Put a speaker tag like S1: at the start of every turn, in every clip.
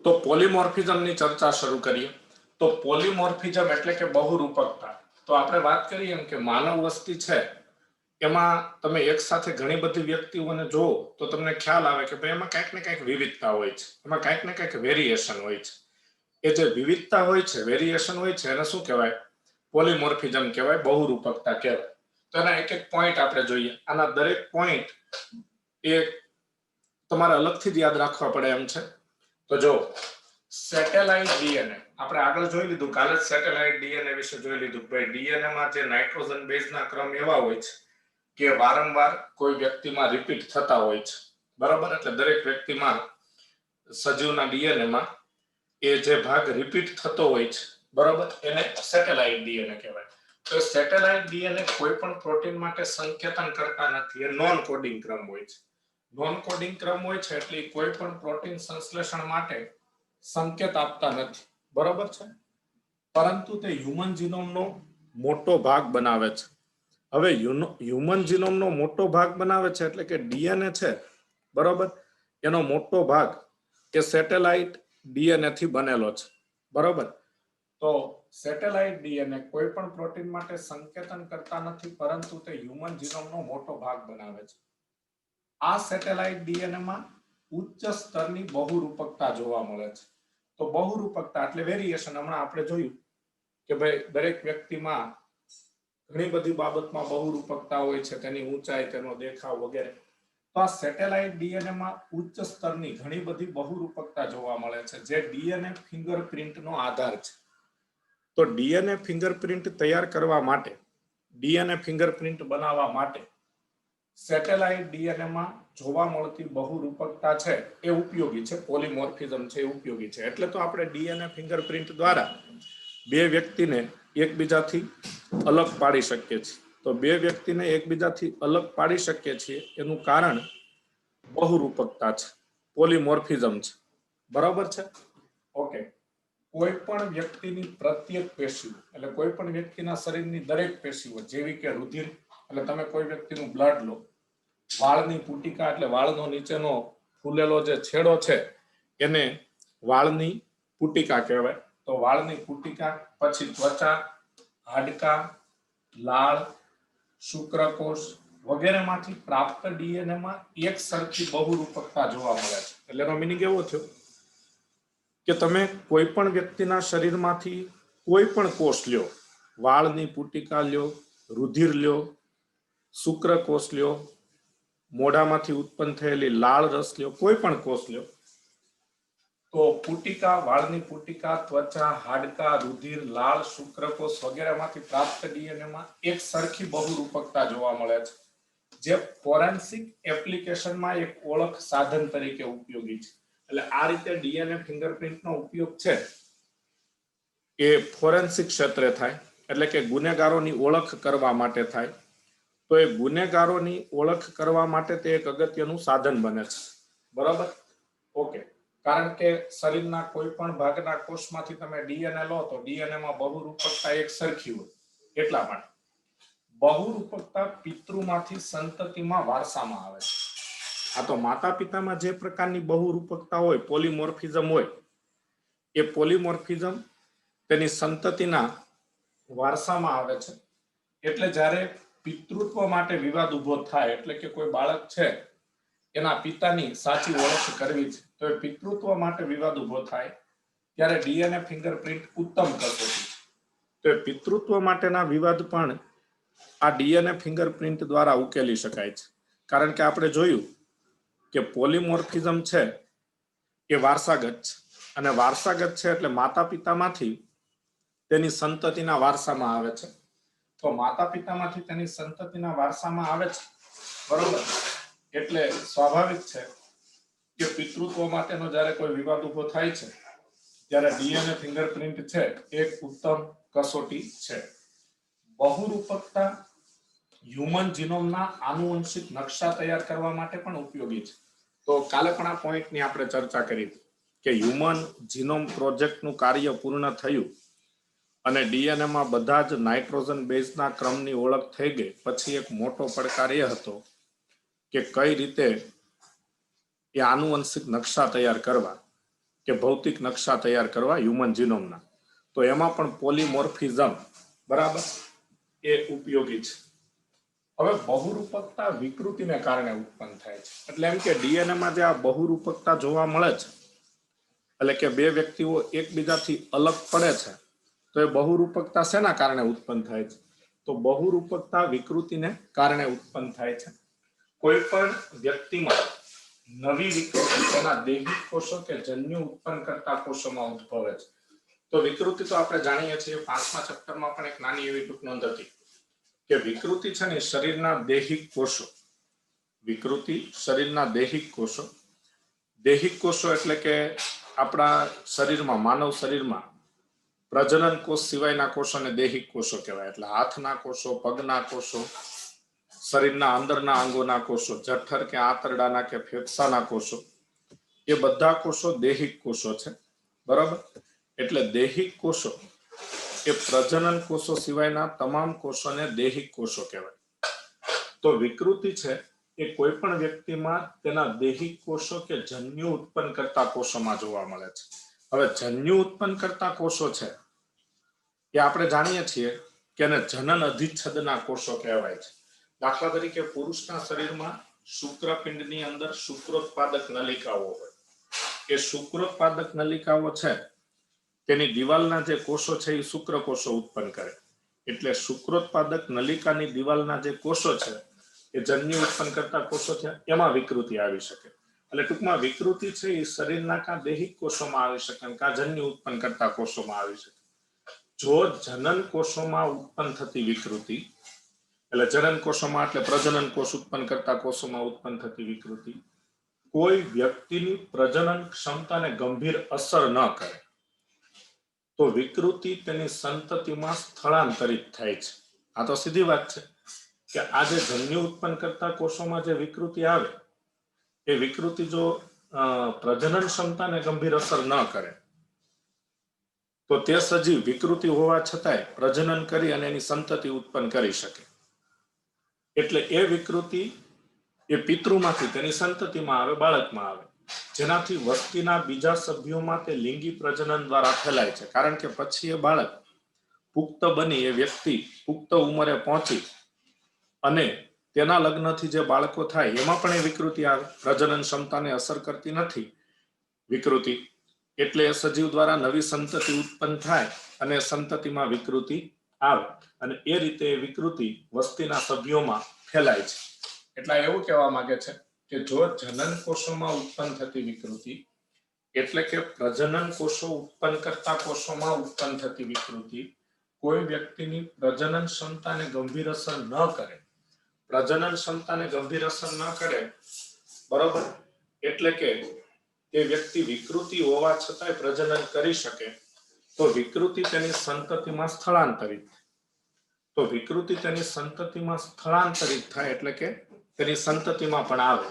S1: તો પોલીમોર્ફિઝમની ચર્ચા શરૂ કરીએ. તો પોલીમોર્ફિઝમ એટલે કે બહુરૂપકતા. તો આપણે વાત કરીએ એમ કે માનવ વસ્તી છે એમાં તમે એક સાથે ઘણી બધી વ્યક્તિઓને જોવો તો તમને ખ્યાલ આવે કે ભાઈ એમાં કંઈક ને કંઈક વિવિધતા હોય છે, એમાં કંઈક ને કંઈક વેરિએશન હોય છે. એ જે વિવિધતા હોય છે, વેરિએશન હોય છે, એને શું કહેવાય? પોલીમોર્ફિઝમ કહેવાય, બહુરૂપકતા કહેવાય. તો એના એક એક પોઈન્ટ આપણે જોઈએ. આના દરેક પોઈન્ટ એ તમારે અલગથી જ યાદ રાખવા પડે એમ છે. તો જો સેટેલાઇટ ડીએનએ આપણે આગળ જોઈ લીધું, કાલે જ સેટેલાઇટ ડીએનએ વિશે જોઈ લીધું. ભાઈ ડીએનએ માં જે નાઇટ્રોજન બેઝના ક્રમ એવા હોય છે કે વારંવાર કોઈ વ્યક્તિમાં રિપીટ થતા હોય છે, બરાબર? એટલે દરેક વ્યક્તિમાં સજીવના ડીએનએમાં એ જે ભાગ રિપીટ થતો હોય છે, બરાબર, એને સેટેલાઇટ ડીએનએ કહેવાય. તો સેટેલાઇટ ડીએનએ કોઈ પણ પ્રોટીન માટે સંકેતન કરતા નથી, એ નોન કોડિંગ ક્રમ હોય છે. નોન કોડિંગ ક્રમ હોય છે એટલે કોઈ પણ પ્રોટીન સંશ્લેષણ માટે સંકેત આપતા નથી, બરાબર છે? પરંતુ તે હ્યુમન જીનોમનો મોટો ભાગ બનાવે છે. હવે હ્યુમન જીનોમનો મોટો ભાગ બનાવે છે એટલે કે ડીએનએ છે, બરાબર, એનો મોટો ભાગ એ સેટેલાઇટ ડીએનએ થી બનેલો છે, બરાબર? તો સેટેલાઇટ ડીએનએ કોઈ પણ પ્રોટીન માટે સંકેતન કરતા નથી, પરંતુ તે હ્યુમન જીનોમનો મોટો ભાગ બનાવે છે. આ સેટેલાઇટ ડીએનએમાં ઉચ્ચ સ્તરની બહુરૂપકતા જોવા મળે છે. તો બહુરૂપકતા એટલે વેરિએશન. હમણાં આપણે જોયું કે ભાઈ દરેક વ્યક્તિમાં ઘણી બધી બાબતમાં બહુરૂપકતા હોય છે, તેની ઊંચાઈ, તેનો દેખાવ વગેરે. તો આ સેટેલાઇટ ડીએનએમાં ઉચ્ચ સ્તરની ઘણી બધી બહુરૂપકતા જોવા મળે છે, જે ડીએનએ ફિંગરપ્રિન્ટનો આધાર છે. તો ડીએનએ ફિંગરપ્રિન્ટ તૈયાર કરવા માટે, ડીએનએ ફિંગરપ્રિન્ટ બનાવવા માટે સેટેલાઇટ ડીએનએમાં જોવા મળતી બહુરૂપકતા છે એ ઉપયોગી છે. પોલીમોર્ફિઝમ છે એ ઉપયોગી છે. એટલે તો આપણે ડીએનએ ફિંગરપ્રિન્ટ દ્વારા બે વ્યક્તિને એકબીજાથી અલગ પાડી શકીએ છીએ. તો બે વ્યક્તિને એકબીજાથી અલગ પાડી શકીએ છીએ એનું કારણ બહુરૂપકતા છે, પોલીમોર્ફિઝમ છે, બરાબર છે? ઓકે. કોઈ પણ વ્યક્તિની પ્રત્યેક પેશીઓ એટલે કોઈ પણ વ્યક્તિના શરીરની દરેક પેશીઓ, જેવી કે રુધિર, એટલે તમે કોઈ વ્યક્તિનું બ્લડ લો, વાળની પુટિકા એટલે વાળનો નીચેનો ફૂલેલો જે છેડો છે એને વાળની પુટિકા કહેવાય. તો વાળની પુટિકા, પછી ત્વચા, હાડકા, લાળ, શુક્રકોષ વગેરેમાંથી પ્રાપ્ત ડીએનએમાં એક સરખી બહુરૂપકતા જોવા મળે છે. એટલે એનો મિનિંગ એવો થયો કે તમે કોઈ પણ વ્યક્તિના શરીરમાંથી કોઈ પણ કોષ લ્યો, વાળની પુટિકા લ્યો, રુધિર લ્યો, શુક્રકોષ લ્યો, મોઢામાંથી ઉત્પન્ન થયેલી લાળ રસ લ્યો, કોઈ પણ કોષ લ્યો, તો પુટિકા, વાળની પુટિકા, ત્વચા, હાડકા, રુધિર, લાળ, શુક્રકોષ વગેરેમાંથી પ્રાપ્ત ડીએનએમાં એક સરખી બહુરૂપકતા જોવા મળે છે, જે ફોરેન્સિક એપ્લિકેશનમાં એક ઓળખ સાધન તરીકે ઉપયોગી છે. એટલે આ રીતે ડીએનએ ફિંગરપ્રિન્ટનો ઉપયોગ છે એ ફોરેન્સિક ક્ષેત્રે થાય, એટલે કે ગુનેગારોની ઓળખ કરવા માટે થાય. તો એ ગુનેગારોની ઓળખ કરવા માટે તે એક અગત્યનું સાધન બને છે, બરાબર? ઓકે. કારણ કે શરીરના કોઈ પણ ભાગના કોષમાંથી તમે ડીએનએ લો તો ડીએનએમાં બહુરૂપકતા એક સરખી હોય, એટલા માટે. બહુરૂપકતા પિતૃમાંથી સંતતિમાં વારસામાં આવે છે. આ તો માતા પિતામાં જે પ્રકારની બહુરૂપકતા હોય, પોલીમોર્ફિઝમ હોય, એ પોલીમોર્ફિઝમ તેની સંતતિના વારસામાં આવે છે. એટલે જ્યારે પિતૃત્વ માટે વિવાદ ઉભો થાય, એટલે કે કોઈ બાળક છે એના પિતાની સાચી ઓળખ કરવી છે, તો એ પિતૃત્વ માટે વિવાદ ઉભો થાય ત્યારે ડીએનએ ફિંગરપ્રિન્ટ ઉત્તમ કસોટી છે. તો એ પિતૃત્વ માટેના વિવાદ પણ આ ડીએનએ ફિંગરપ્રિન્ટ દ્વારા ઉકેલી શકાય છે. કારણ કે આપણે જોયું કે પોલીમોર્ફિઝમ છે એ વારસાગત છે, અને વારસાગત છે એટલે માતા પિતામાંથી તેની સંતતિના વારસામાં આવે છે. તો માતા પિતામાંથી તેની સંતતિના વારસામાં આવે છે, બરોબર? એટલે સ્વાભાવિક છે કે પિતૃત્વ માટેનો જ્યારે કોઈ વિવાદ ઉભો થાય છે ત્યારે ડીએનએ ફિંગરપ્રિન્ટ છે એક ઉત્તમ કસોટી છે. બહુરૂપકતા હ્યુમન જીનોમના આનુવંશિક નકશા તૈયાર કરવા માટે પણ ઉપયોગી છે. તો કાલે પણ આ પોઈન્ટની આપણે ચર્ચા કરી કે હ્યુમન જીનોમ પ્રોજેક્ટનું કાર્ય પૂર્ણ થયું અને ડીએનએમાં બધા જ નાઇટ્રોજન બેઝના ક્રમની ઓળખ થઈ ગઈ. પછી એક મોટો પડકાર એ હતો કે કઈ રીતે એ આનુવંશિક નકશા તૈયાર કરવા. કે ભૌતિક નકશા તૈયાર કરવા હ્યુમન જીનોમના, તો એમાં પણ પોલીમોર્ફિઝમ બરાબર એ ઉપયોગી છે. હવે બહુરૂપકતા વિકૃતિને કારણે ઉત્પન્ન થાય છે. એટલે એમ કે ડીએનએમાં જે આ બહુરૂપકતા જોવા મળે છે, એટલે કે બે વ્યક્તિઓ એકબીજાથી અલગ પડે છે, તો એ બહુરૂપકતા શેના કારણે ઉત્પન્ન થાય છે? તો બહુરૂપકતા વિકૃતિને કારણે ઉત્પન્ન થાય છે. કોઈ પણ વ્યક્તિમાં નવી વિકૃતિ તેના દૈહિક કોષો કે જન્યુ ઉત્પન્ન કરતા કોષોમાં ઉદ્ભવે છે. તો વિકૃતિ તો આપણે જાણીએ છીએ, 5મા ચેપ્ટરમાં પણ એક નાની એવી ટૂંકનોંધ હતી કે વિકૃતિ છે ને શરીરના દૈહિક કોષો, વિકૃતિ શરીરના દૈહિક કોષો, દૈહિક કોષો એટલે કે આપણા શરીરમાં, માનવ શરીરમાં પ્રજનન કોષ સિવાયના કોષોને દૈહિક કોષો કહેવાય. એટલે હાથના કોષો, પગના કોષો, શરીરના અંદરના અંગોના કોષો, જઠર કે આંતરડાના કે ફેફસાના કોષો, એ બધા કોષો દૈહિક કોષો છે. બરાબર? એટલે દૈહિક કોષો એ પ્રજનન કોષો સિવાયના તમામ કોષોને દૈહિક કોષો કહેવાય. તો વિકૃતિ છે એ કોઈ પણ વ્યક્તિમાં તેના દૈહિક કોષો કે જન્યુ ઉત્પન્ન કરતા કોષોમાં જોવા મળે છે. હવે જન્યુ ઉત્પન્ન કરતા કોષો છે એ આપણે જાણીએ છીએ કે એને જનન અધિચ્છદના કોષો કહેવાય છે. દાખલા તરીકે પુરુષના શરીરમાં શુક્રપિંડની અંદર શુક્રોત્પાદક નલિકાઓ હોય. એ શુક્રોત્પાદક નલિકાઓ છે તેની દિવાલના જે કોષો છે એ શુક્રકોષો ઉત્પન્ન કરે. એટલે શુક્રોત્પાદક નલિકાની દિવાલના જે કોષો છે એ જન્યુ ઉત્પન્ન કરતા કોષો છે, એમાં વિકૃતિ આવી શકે. એટલે ટૂંકમાં વિકૃતિ છે એ શરીરના કાં દૈહિક કોષોમાં આવી શકે અને કાં જન્યુ ઉત્પન્ન કરતા કોષોમાં આવી શકે. જો જનન કોષોમાં ઉત્પન્ન થતી વિકૃતિ, એટલે જનન કોષોમાં એટલે પ્રજનન કોષ ઉત્પન્ન કરતા કોષોમાં ઉત્પન્ન થતી વિકૃતિ કોઈ વ્યક્તિની પ્રજનન ક્ષમતાને ગંભીર અસર ન કરે, તો વિકૃતિ તેની સંતતિમાં સ્થળાંતરિત થાય છે. આ તો સીધી વાત છે કે આ જે જન્યુ ઉત્પન્ન કરતા કોષોમાં જે વિકૃતિ આવે, એ વિકૃતિ જો પ્રજનન ક્ષમતાને ગંભીર અસર ન કરે, તો તે સજીવ વિકૃતિ હોવા છતાંય પ્રજનન કરી અને એની સંતતિ ઉત્પન્ન કરી શકે. એટલે એ વિકૃતિ એ પિતૃમાંથી તેની સંતતિમાં આવે, બાળકમાં આવે, જેનાથી વસ્તીના બીજા સભ્યોમાં તે લિંગી પ્રજનન દ્વારા ફેલાય છે. કારણ કે પછી એ બાળક પુખ્ત બની, એ વ્યક્તિ પુખ્ત ઉંમરે પહોંચી અને તેના લગ્નથી જે બાળકો થાય એમાં પણ એ વિકૃતિ આવે. પ્રજનન ક્ષમતાને અસર કરતી નથી વિકૃતિ, એટલે એ સજીવ દ્વારા નવી સંતતિ ઉત્પન્ન થાય અને સંતતિમાં વિકૃતિ આવે અને એ રીતે વિકૃતિ વસ્તીના સભ્યોમાં ફેલાય છે. એટલે એવું કહેવા માંગે છે કે જો જનન કોષોમાં ઉત્પન્ન થતી વિકૃતિ, એટલે કે પ્રજનન કોષો ઉત્પન્ન કરતા કોષોમાં ઉત્પન્ન થતી વિકૃતિ કોઈ વ્યક્તિની પ્રજનન ક્ષમતાને ગંભીર અસર ન કરે, પ્રજનન ક્ષમતાને ગંભીર અસર ન કરે, બરોબર, એટલે કે એ વ્યક્તિ વિકૃતિ હોવા છતાંય પ્રજનન કરી શકે, તો વિકૃતિ તેની સંતતિમાં સ્થળાંતરિત, તો વિકૃતિ તેની સંતતિમાં સ્થળાંતરિત થાય એટલે કે તેની સંતતિમાં પણ આવે,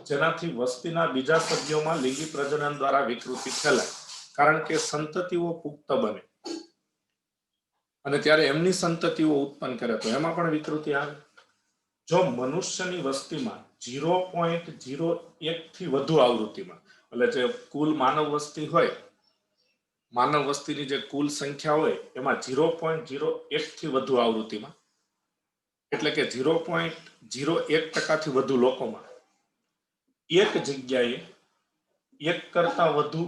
S1: જેનાથી વસ્તીના બીજા સભ્યોમાં લિંગી પ્રજનન દ્વારા વિકૃતિ ફેલાય. કારણ કે સંતતિઓ પુખ્ત બને અને ત્યારે એમની સંતતિઓ ઉત્પન્ન કરે તો એમાં પણ વિકૃતિ આવે. જો મનુષ્યની વસ્તીમાં 0.01 થી વધુ આવૃત્તિમાં, એટલે જે કુલ માનવ વસ્તી હોય, માનવ વસ્તીની જે કુલ સંખ્યા હોય એમાં 0.01 થી વધુ આવૃત્તિમાં, એટલે કે 0.01% વધુ લોકોમાં એક જગ્યાએ એક કરતા વધુ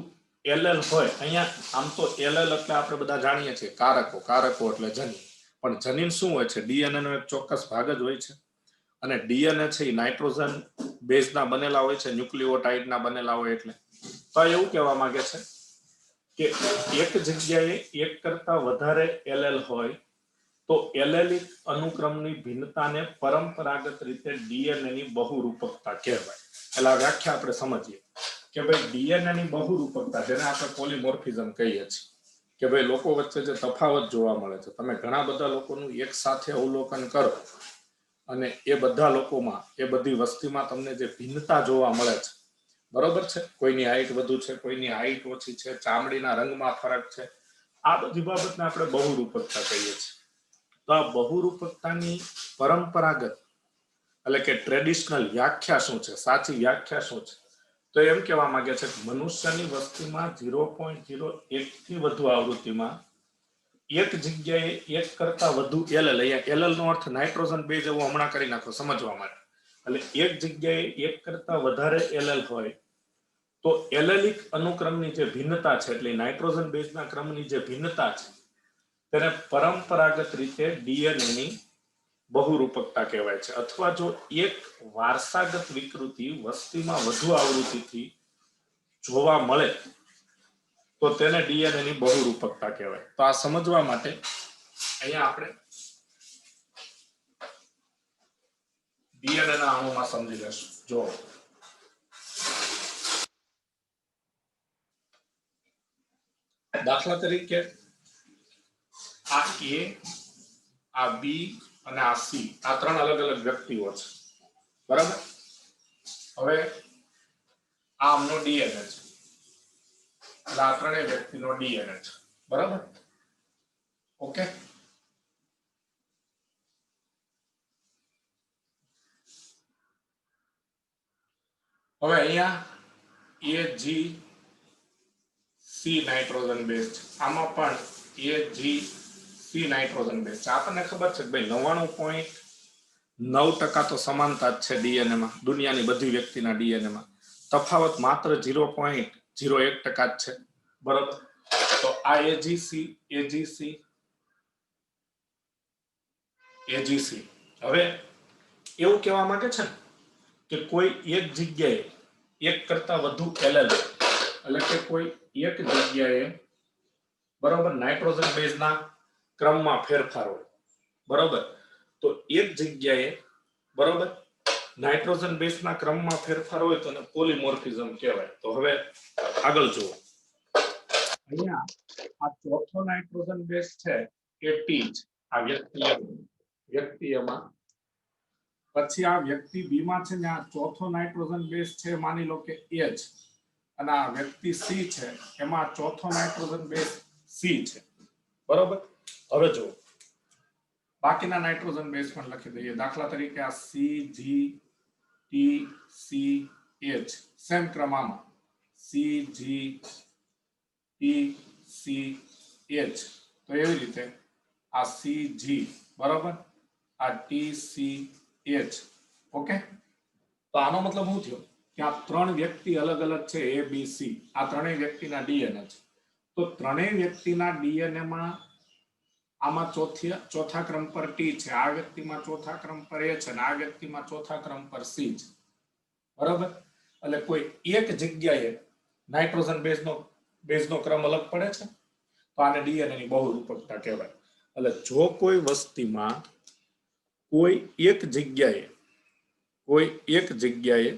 S1: એલએલ હોય. અહીંયા આમ તો એલએલ એટલે આપણે બધા જાણીએ છીએ કારકો, કારકો એટલે જનીન, પણ જનીન શું હોય છે? ડીએનએ નો એક ચોક્કસ ભાગ જ હોય છે અને ડીએનએ છે એ નાઇટ્રોજન બેઝના બનેલા હોય છે, ન્યુક્લિયોટાઇડના બનેલા હોય. એટલે તો એવું કહેવા માંગે છે કે એક જગ્યાએ એક કરતા વધારે એલએલ હોય તો એલેલિક અનુક્રમની ભિન્નતાને પરંપરાગત રીતે ડીએનએની બહુરૂપકતા કહેવાય. એટલે આ વ્યાખ્યા આપણે સમજીએ કે ભાઈ ડીએનએની બહુરૂપકતા, જેને આપણે પોલીમોર્ફિઝમ કહીએ છીએ, કે ભાઈ લોકો વચ્ચે જે તફાવત જોવા મળે છે, તમે ઘણા બધા લોકોનું એક સાથે અવલોકન કરો અને એ બધા લોકોમાં, એ બધી વસ્તીમાં તમને જે ભિન્નતા જોવા મળે છે, બરોબર છે, કોઈની હાઈટ વધુ છે, કોઈની હાઈટ ઓછી છે, ચામડીના રંગમાં ફરક છે, આ બધી બાબતને આપણે બહુરૂપકતા કહીએ છીએ. તો આ બહુરૂપકતાની પરંપરાગત એટલે કે ટ્રેડિશનલ વ્યાખ્યા શું છે, સાચી વ્યાખ્યા શું છે? તો એમ કહેવા માંગે છે કે મનુષ્યની વસ્તીમાં 0.01 થી વધુ આવૃત્તિમાં એક જગ્યાએ એક કરતા વધુ એલએલ, અહીંયા એલએલ નો અર્થ નાઇટ્રોજન બેઝ, એવો હમણાં કરી નાખો સમજવા માટે. એટલે એક જગ્યાએ એક કરતા વધારે એલએલ હોય તો એલેલિક અનુક્રમની જે ભિન્નતા છે, એટલે નાઇટ્રોજન બેઝના ક્રમની જે ભિન્નતા છે, તેને પરંપરાગત રીતે ડીએનએની બહુરૂપકતા કહેવાય છે. અથવા જો એક વારસાગત વિકૃતિ વસ્તીમાં વધુ આવૃત્તિથી જોવા મળે તો તેને ડીએનએની બહુરૂપકતા કહેવાય. તો આ સમજવા માટે અહીંયા આપણે ડીએનએ ના અણુમાં સમજી લેશું. જો દાખલા તરીકે આ એ, આ બી અને આ સી, આ ત્રણ અલગ અલગ વ્યક્તિઓ છે, બરાબર. હવે આ આમનો ડીએનએ છે, એટલે આ ત્રણેય વ્યક્તિનો ડીએનએ છે, બરાબર. ઓકે, હવે અહીંયા એ જી સી નાઇટ્રોજન બેઝ છે, આમાં પણ એ જી સી નાઇટ્રોજન બેઝ છે. આપણને ખબર છે કે ભાઈ 99.9% તો સમાનતા જ છે ડીએનએ માં, દુનિયાની બધી વ્યક્તિના ડીએનએ માં. તફાવત માત્ર 0.01% જ છે, બરાબર. તો આ એજીસી એજીસી એજીસી, હવે એવું કહેવા માંગે છે ને કે કોઈ એક જગ્યાએ એક કરતા વધુ એલએલ, એટલે કે કોઈ એક જગ્યાએ, બરાબર, નાઇટ્રોજન બેઝના ક્રમમાં ફેરફાર હોય, બરાબર. તો એક જગ્યાએ, બરાબર, નાઇટ્રોજન બેઝના ક્રમમાં ફેરફાર હોય તો એને પોલીમોર્ફિઝમ કહેવાય. તો હવે આગળ જુઓ, અહીંયા આ ચોથો નાઇટ્રોજન બેઝ છે એ ટી છે, આ વ્યક્તિમાં. પછી આ વ્યક્તિ બી માં છે ને આ ચોથો નાઇટ્રોજન બેઝ છે, માની લો કે એચ, અને આ વ્યક્તિ સી છે, એમાં ચોથો નાઇટ્રોજન બેઝ સી છે, બરાબર. હવે જો બાકીના નાઇટ્રોજન બેઝ પણ લખી દઈએ. દાખલા તરીકે આ C G T C H, same ક્રમ આમાં C G T C H, તો એવી રીતે આ સી જી, બરાબર, આ ટી સી એચ. ઓકે, તો આનો મતલબ શું થયો કે આ ત્રણ વ્યક્તિ અલગ અલગ છે, એ બી સી, આ ત્રણેય વ્યક્તિના ડીએનએ છે. તો ત્રણેય વ્યક્તિના ડીએનએ માં આમાં ચોથા ક્રમ પર ટી છે, આ વ્યક્તિમાં ચોથા ક્રમ પર એ છે, અને આ વ્યક્તિમાં ચોથા ક્રમ પર સી છે, બરાબર. એટલે કોઈ એક જગ્યાએ નાઇટ્રોજન બેઝનો ક્રમ અલગ પડે છે, તો આને ડીએનએ ની બહુરૂપકતા કહેવાય. એટલે જો કોઈ વસ્તીમાં કોઈ એક જગ્યાએ,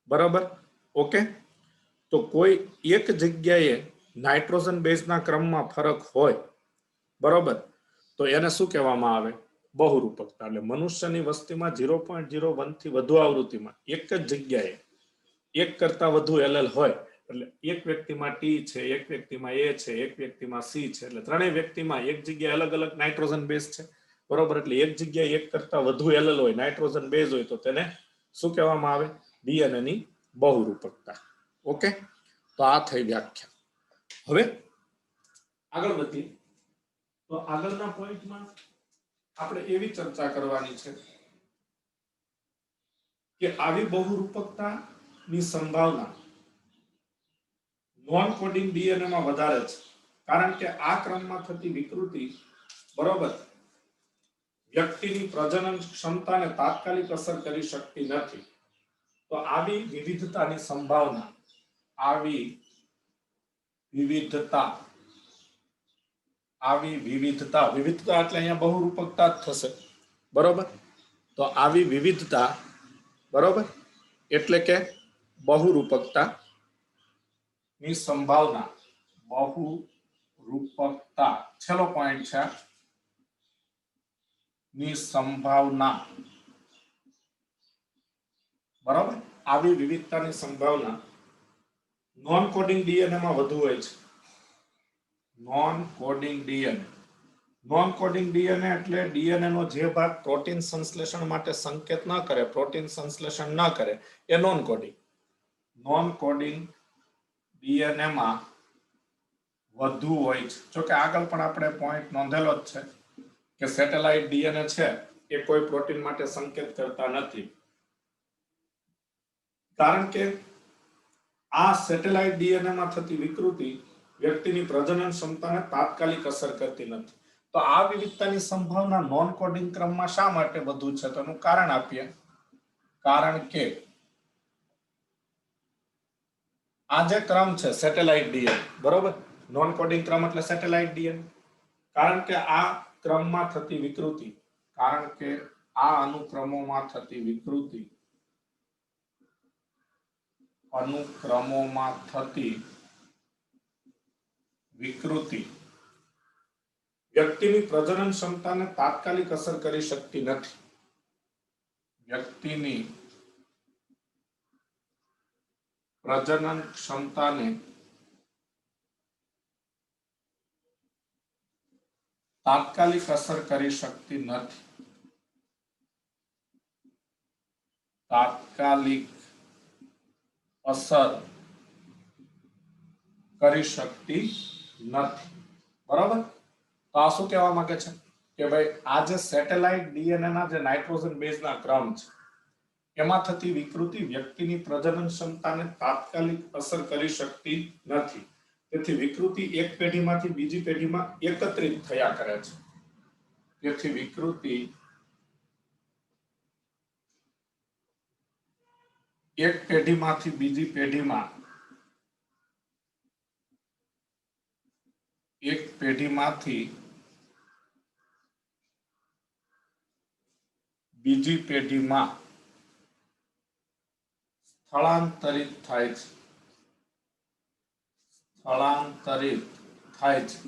S1: બરાબર, ઓકે, તો કોઈ એક જગ્યાએ નાઇટ્રોજન બેઝના ક્રમમાં ફરક હોય, બરાબર, તો એને શું કહેવામાં આવે? બહુરૂપકતા. એટલે મનુષ્યની વસ્તીમાં 0.01 થી વધુ આવૃત્તિમાં એક જ જગ્યાએ એક કરતા વધુ એલએલ હોય, એટલે એક વ્યક્તિમાં ટી છે, એક વ્યક્તિમાં એ છે, એક વ્યક્તિમાં સી છે, એટલે ત્રણેય વ્યક્તિમાં એક જગ્યાએ અલગ અલગ નાઇટ્રોજન બેઝ છે, બરોબર. એટલે એક જગ્યાએ એક કરતા વધુ એલએલ હોય, નાઇટ્રોજન બેઝ હોય, તો તેને શું કહેવામાં આવે? ડીએનએ ની બહુરૂપકતા. ઓકે, તો આ થઈ વ્યાખ્યા. હવે આગળ વધીએ. તો આગળના પોઈન્ટમાં આપણે એવી ચર્ચા કરવાની છે કે આવી બહુરૂપકતાની સંભાવના નોન કોડિંગ ડીએનએ માં વધારે છે, કારણ કે આ ક્રમમાં થતી વિકૃતિ, બરોબર, વ્યક્તિની પ્રજનન ક્ષમતાને તાત્કાલિક અસર કરી શકતી નથી. તો આવી વિવિધતાની સંભાવના, આવી વિવિધતા વિવિધતા એટલે અહીંયા બહુરૂપકતા જ થશે, બરોબર. તો આવી વિવિધતા, બરોબર, એટલે કે બહુરૂપકતા ની સંભાવના, બહુરૂપકતા છેલ્લો પોઈન્ટ છે, ની સંભાવના, બરાબર. આવી વિવિધતાની સંભાવના નોન કોડિંગ ડીએનએ માં વધુ હોય છે. Non coding DNA, non coding DNA એટલે ડીએનએ નો જે ભાગ પ્રોટીન સંશ્લેષણ માટે સંકેત ન કરે, પ્રોટીન સંશ્લેષણ ન કરે, એ non coding. Non coding DNA માં વધુ હોય છે. જો કે આગળ પણ આપણે પોઈન્ટ નોંધેલો જ છે કે સેટેલાઇટ ડીએનએ છે એ કોઈ પ્રોટીન માટે સંકેત કરતા નથી, કારણ કે આ સેટેલાઇટ ડીએનએ માં થતી વિકૃતિ વ્યક્તિની પ્રજનન ક્ષમતાને તાત્કાલિક અસર કરતી નથી. તો આ વિવિધતાની સંભાવના નોન કોડિંગ ક્રમમાં શા માટે વધુ છે? તો એનું કારણ આપીએ. કારણ કે આ જે ક્રમ છે સેટેલાઇટ ડીએનએ, બરોબર, નોન કોડિંગ ક્રમ એટલે સેટેલાઇટ ડીએનએ. કારણ કે આ ક્રમમાં થતી વિકૃતિ, કારણ કે આ અનુક્રમોમાં થતી વિકૃતિ, અનુક્રમોમાં થતી વિકૃતિ વ્યક્તિની પ્રજનન ક્ષમતાને તાત્કાલિક અસર કરી શકતી નથી. વ્યક્તિની પ્રજનન ક્ષમતાને તાત્કાલિક અસર કરી શકતી નથી. તાત્કાલિક અસર કરી શકતી નથી, બરાબર. તો આ શું કહેવા માંગે છે કે ભાઈ આ જે સેટેલાઇટ ડીએનએ ના જે નાઇટ્રોજન બેઝના ક્રમ છે એમાં થતી વિકૃતિ વ્યક્તિની પ્રજનન ક્ષમતાને તાત્કાલિક અસર કરી શકતી નથી. તેથી વિકૃતિ એક પેઢીમાંથી બીજી પેઢીમાં એકત્રિત થયા કરે છે. તેથી વિકૃતિ એક પેઢીમાંથી બીજી પેઢીમાં બીજી પેઢીમાં સ્થળાંતરિત થાય છે. સ્થળાંતરિત થાય છે.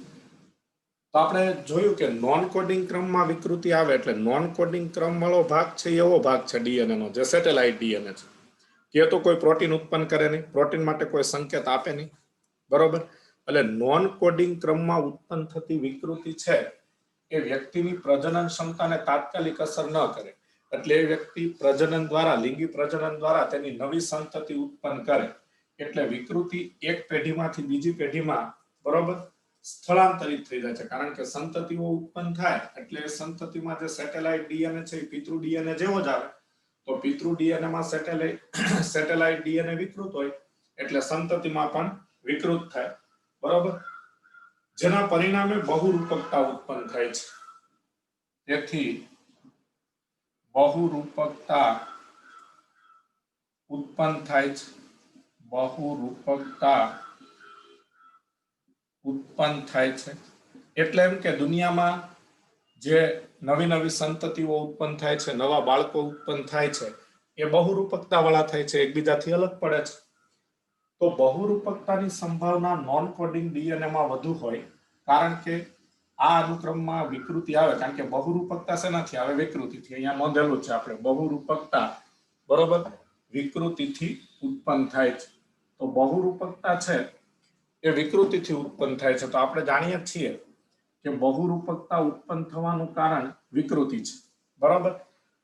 S1: તો આપણે જોયું કે નોન કોડિંગ ક્રમમાં વિકૃતિ આવે એટલે નોન કોડિંગ ક્રમ વાળો ભાગ છે એવો ભાગ છે ડીએનએ નો જે સેટેલાઇટ ડીએનએ છે કે તો કોઈ પ્રોટીન ઉત્પન્ન કરે નહીં, પ્રોટીન માટે કોઈ સંકેત આપે નહીં, બરોબર. એટલે નોન કોડિંગ ક્રમમાં ઉત્પન્ન થતી વિકૃતિ છે એ વ્યક્તિની પ્રજનન ક્ષમતાને તાત્કાલિક અસર ન કરે, એટલે એ વ્યક્તિ પ્રજનન દ્વારા, લિંગી પ્રજનન દ્વારા તેની નવી સંતતિ ઉત્પન્ન કરે. એટલે વિકૃતિ એક પેઢીમાંથી બીજી પેઢીમાં, બરોબર, સ્થળાંતરિત થઈ જાય છે. કારણ કે સંતતિઓ ઉત્પન્ન થાય એટલે સંતતિમાં જે સેટેલાઇટ ડીએનએ છે એ પિતૃ ડીએનએ જેવો જ આવે. તો પિતૃ ડીએનએ માં સેટેલાઇટ ડીએનએ વિકૃત હોય એટલે સંતતિમાં પણ વિકૃત થાય, બરોબર. જેના પરિણામે બહુરૂપકતા ઉત્પન્ન થાય છે. તેથી બહુરૂપકતા ઉત્પન્ન થાય છે. બહુરૂપકતા ઉત્પન્ન થાય છે એટલે એમ કે દુનિયામાં જે નવી નવી સંતતિઓ ઉત્પન્ન થાય છે, નવા બાળકો ઉત્પન્ન થાય છે, એ બહુરૂપકતા વાળા થાય છે, એકબીજાથી અલગ પડે છે. તો બહુરૂપકતાની સંભાવના નોન કોડિંગ ડીએનએ માં વધુ હોય, કારણ કે આ અનુક્રમમાં વિકૃતિ આવે. કારણ કે બહુરૂપકતા શેનાથી આવે? વિકૃતિથી. અહીંયા નોંધેલું છે આપણે, બહુરૂપકતા, બરોબર, વિકૃતિથી ઉત્પન્ન થાય છે. તો બહુરૂપકતા છે એ વિકૃતિથી ઉત્પન્ન થાય છે. તો આપણે જાણીએ છીએ કે બહુરૂપકતા ઉત્પન્ન થવાનું કારણ વિકૃતિ છે, બરાબર.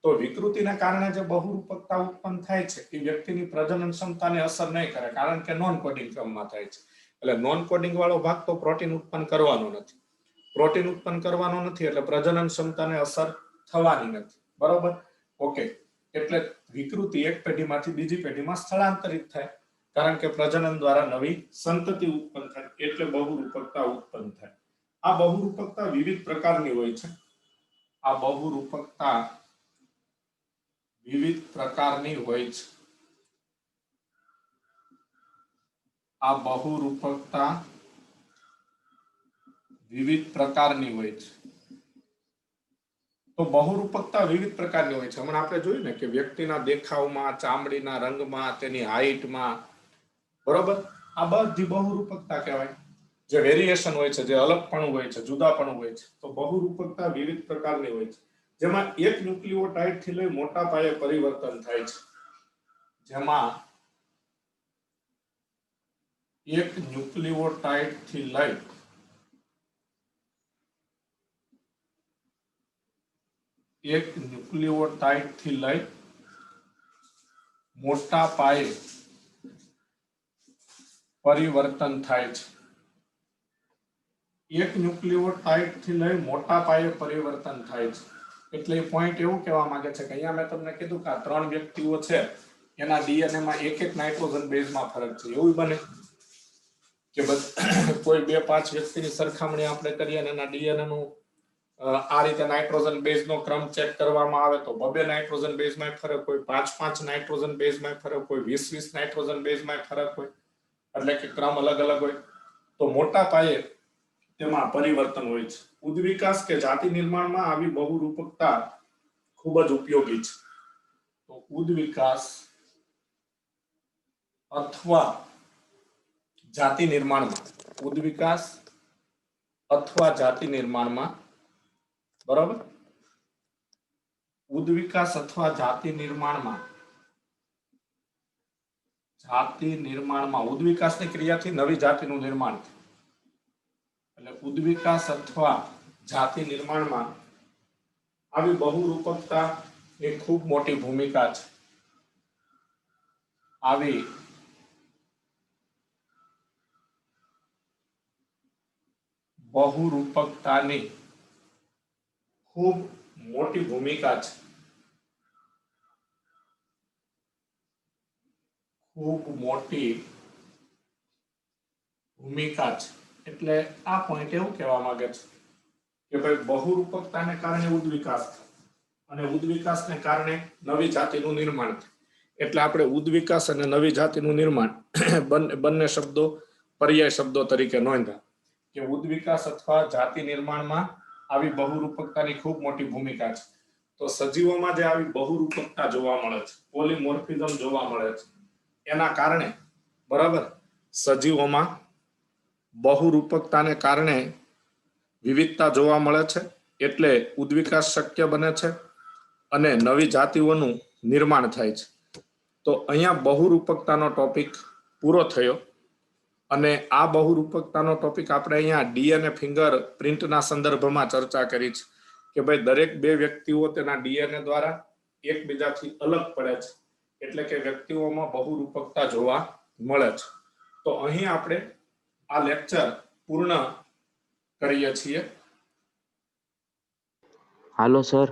S1: તો વિકૃતિના કારણે જે બહુરૂપકતા ઉત્પન્ન થાય છે એ વ્યક્તિની પ્રજનન ક્ષમતાને અસર નહીં કરે, કારણ કે નોન કોડિંગ ક્રમમાં થાય છે. એટલે નોન કોડિંગ વાળો ભાગ તો પ્રોટીન ઉત્પન્ન કરવાનો નથી. પ્રોટીન ઉત્પન્ન કરવાનો નથી એટલે પ્રજનન ક્ષમતાને અસર થવાની નથી, બરાબર. ઓકે. એટલે વિકૃતિ એક પેઢીમાંથી બીજી પેઢીમાં સ્થળાંતરિત થાય, કારણ કે પ્રજનન દ્વારા નવી સંતતિ ઉત્પન્ન થાય એટલે બહુરૂપકતા ઉત્પન્ન થાય. આ બહુરૂપકતા વિવિધ પ્રકારની હોય છે. આ બહુરૂપકતા વિવિધ પ્રકારની હોય છે. આ બહુરૂપકતા વિવિધ પ્રકારની હોય છે. તો બહુરૂપકતા વિવિધ પ્રકારની હોય છે. હમણાં આપણે જોયું ને કે વ્યક્તિના દેખાવમાં, ચામડીના રંગમાં, તેની હાઈટમાં, બરોબર, આ બધી બહુરૂપકતા કહેવાય. જે વેરિએશન હોય છે, જે અલગપણું હોય છે, જુદાપણું હોય છે. તો બહુરૂપકતા વિવિધ પ્રકારની હોય છે, જેમાં એક ન્યુક્લિયોટાઇડ થી લઈ મોટા પાયે પરિવર્તન થાય છે. જેમાં એક ન્યુક્લિયોટાઇડ થી લઈ મોટા પાયે પરિવર્તન થાય છે. એક ન્યુક્લિયોટાઇડ થી લઈ મોટા પાયે પરિવર્તન થાય છે. એટલે એ પોઈન્ટ એવું કહેવા માંગે છે કે અહીંયા મેં તમને કીધું કે આ 3 વ્યક્તિઓ છે એના ડીએનએ માં એક નાઇટ્રોજન બેઝમાં ફરક છે. એવું બને કે કોઈ 2-5 વ્યક્તિની સરખામણી આપણે કરીએ અને એના ડીએનએ નું આ રીતે નાઇટ્રોજન બેઝ નો ક્રમ ચેક કરવામાં આવે તો 2 નાઇટ્રોજન બેઝમાં ફરક હોય, 5 નાઇટ્રોજન બેઝમાં ફરક હોય, 20 નાઇટ્રોજન બેઝમાં ફરક હોય, એટલે કે ક્રમ અલગ અલગ હોય. તો મોટા પાયે તેમાં પરિવર્તન હોય છે. ઉદ્વિકાસ કે જાતિ નિર્માણમાં આવી બહુરૂપકતા ખૂબ જ ઉપયોગી છે. તો ઉદ્વિકાસ અથવા જાતિ નિર્માણમાં બરાબર, ઉદ્વિકાસ અથવા જાતિ નિર્માણમાં ઉદ્વિકાસની ક્રિયાથી નવી જાતિનું નિર્માણ થાય. એટલે ઉદ્વિકાસ અથવા જાતિ નિર્માણમાં આવી બહુરૂપકતા એ ખૂબ મોટી ભૂમિકા છે. આવી બહુરૂપકતાની ખૂબ મોટી ભૂમિકા છે. એટલે આ પોઈન્ટ એવું કહેવા માંગે છે કે ભાઈ બહુરૂપકતાને કારણે ઉદ્વિકાસ અને ઉદ્વિકાસને કારણે નવી જાતિનું નિર્માણ થાય. એટલે આપણે ઉદ્વિકાસ અને નવી જાતિનું નિર્માણ બંને શબ્દો પર્યાય શબ્દો તરીકે નોંધ્યા કે ઉદ્વિકાસ અથવા જાતિ નિર્માણમાં આવી બહુરૂપકતાની ખૂબ મોટી ભૂમિકા છે. તો સજીવોમાં જે આવી બહુરૂપકતા જોવા મળે છે, પોલીમોર્ફિઝમ જોવા મળે છે, એના કારણે બરાબર સજીવોમાં બહુરૂપકતાને કારણે વિવિધતા જોવા મળે છે. એટલે ઉદ્વિકાસ શક્ય બને છે અને નવી જાતિઓનું નિર્માણ થાય છે. તો અહીંયા બહુરૂપકતાનો ટોપિક પૂરો થયો અને આ બહુરૂપકતાનો ટોપિક આપણે અહીંયા ડીએનએ ફિંગર પ્રિન્ટના સંદર્ભમાં ચર્ચા કરી છે કે ભાઈ દરેક 2 વ્યક્તિઓ તેના ડીએનએ દ્વારા એકબીજાથી અલગ પડે છે. એટલે કે વ્યક્તિઓમાં બહુરૂપકતા જોવા મળે છે. તો અહીં આપણે આ લેક્ચર પૂર્ણ કરીએ છીએ.
S2: Hello sir.